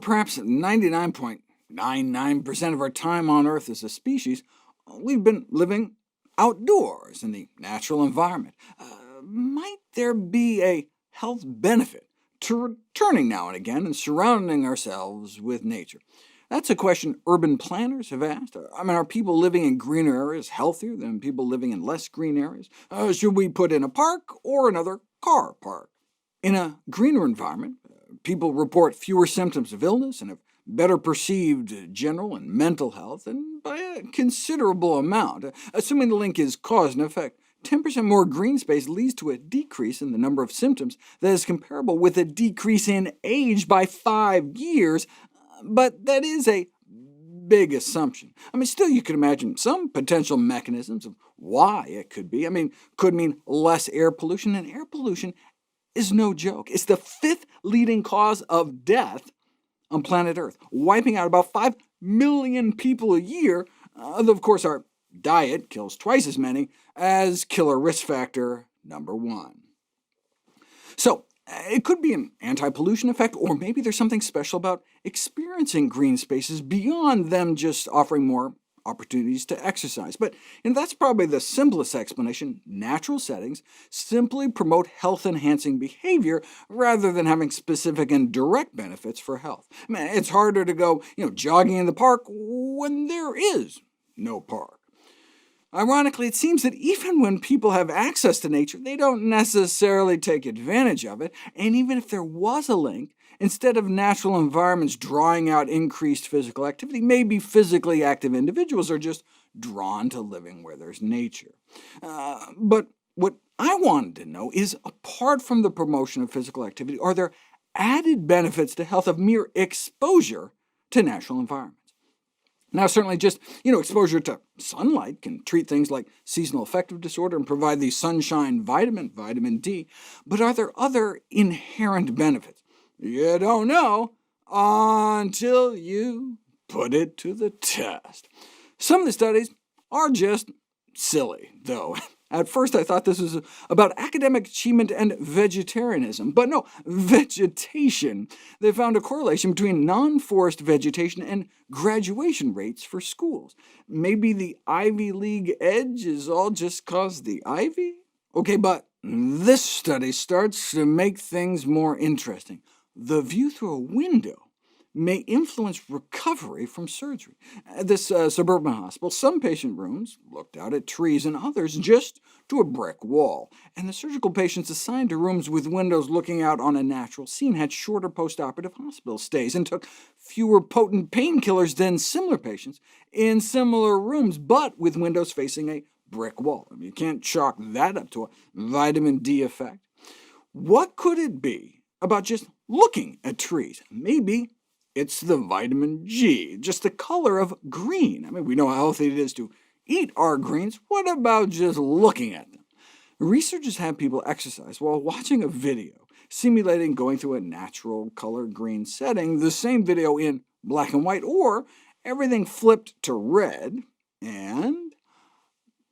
perhaps 99.99% of our time on Earth as a species, we've been living outdoors in the natural environment. Might there be a health benefit to returning now and again and surrounding ourselves with nature? That's a question urban planners have asked. Are people living in greener areas healthier than people living in less green areas? Should we put in a park or another car park? In a greener environment, people report fewer symptoms of illness and have better perceived general and mental health, and by a considerable amount. Assuming the link is cause and effect, 10% more green space leads to a decrease in the number of symptoms that is comparable with a decrease in age by 5 years, but that is a big assumption. Still, you could imagine some potential mechanisms of why it could be. Could mean less air pollution, and air pollution is no joke. It's the 5th leading cause of death on planet Earth, wiping out about 5 million people a year. Of course, our diet kills twice as many as killer risk factor number 1. So, it could be an anti-pollution effect, or maybe there's something special about experiencing green spaces beyond them just offering more opportunities to exercise. But that's probably the simplest explanation. Natural settings simply promote health-enhancing behavior rather than having specific and direct benefits for health. It's harder to go jogging in the park when there is no park. Ironically, it seems that even when people have access to nature, they don't necessarily take advantage of it, and even if there was a link, instead of natural environments drawing out increased physical activity, maybe physically active individuals are just drawn to living where there's nature. But what I wanted to know is, apart from the promotion of physical activity, are there added benefits to health of mere exposure to natural environments? Now, certainly just exposure to sunlight can treat things like seasonal affective disorder and provide the sunshine vitamin D, but are there other inherent benefits? You don't know until you put it to the test. Some of the studies are just silly, though. At first I thought this was about academic achievement and vegetarianism, but no, vegetation. They found a correlation between non-forest vegetation and graduation rates for schools. Maybe the Ivy League edge is all just cause the ivy? Okay, but this study starts to make things more interesting. The view through a window may influence recovery from surgery. At this suburban hospital, some patient rooms looked out at trees and others just to a brick wall, and the surgical patients assigned to rooms with windows looking out on a natural scene had shorter postoperative hospital stays and took fewer potent painkillers than similar patients in similar rooms, but with windows facing a brick wall. You can't chalk that up to a vitamin D effect. What could it be about just looking at trees? Maybe it's the vitamin G, just the color of green. We know how healthy it is to eat our greens. What about just looking at them? Researchers have people exercise while watching a video simulating going through a natural color green setting, the same video in black and white, or everything flipped to red, and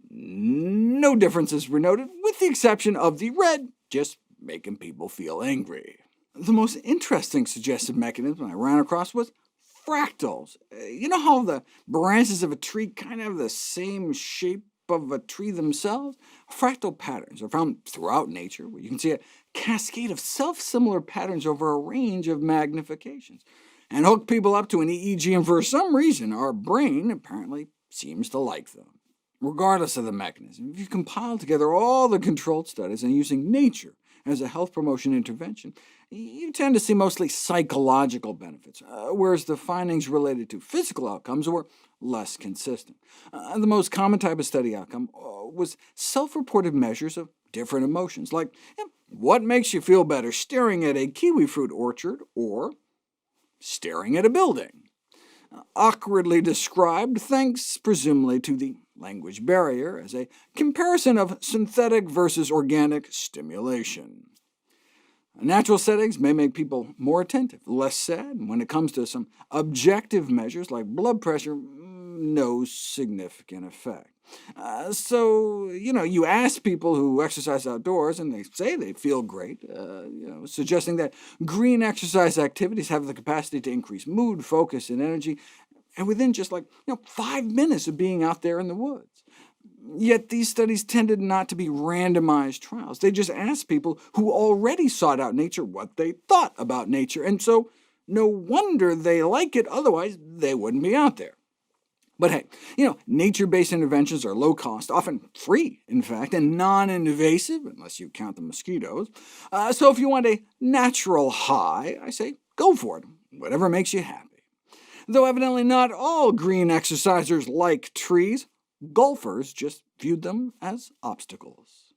no differences were noted, with the exception of the red just making people feel angry. The most interesting suggested mechanism I ran across was fractals. You know how the branches of a tree kind of have the same shape of a tree themselves? Fractal patterns are found throughout nature, where you can see a cascade of self-similar patterns over a range of magnifications, and hook people up to an EEG, and for some reason our brain apparently seems to like them. Regardless of the mechanism, if you compile together all the controlled studies and using nature as a health promotion intervention, you tend to see mostly psychological benefits, whereas the findings related to physical outcomes were less consistent. The most common type of study outcome was self-reported measures of different emotions, like what makes you feel better, staring at a kiwi fruit orchard or staring at a building. Awkwardly described, thanks presumably to the language barrier, as a comparison of synthetic versus organic stimulation. Natural settings may make people more attentive, less sad, and when it comes to some objective measures like blood pressure, no significant effect. So, you ask people who exercise outdoors, and they say they feel great, suggesting that green exercise activities have the capacity to increase mood, focus, and energy, and within just 5 minutes of being out there in the woods. Yet these studies tended not to be randomized trials. They just asked people who already sought out nature what they thought about nature, and so no wonder they like it, otherwise they wouldn't be out there. But hey, nature-based interventions are low-cost, often free, in fact, and non-invasive, unless you count the mosquitoes. So if you want a natural high, I say go for it, whatever makes you happy. Though evidently not all green exercisers like trees, golfers just viewed them as obstacles.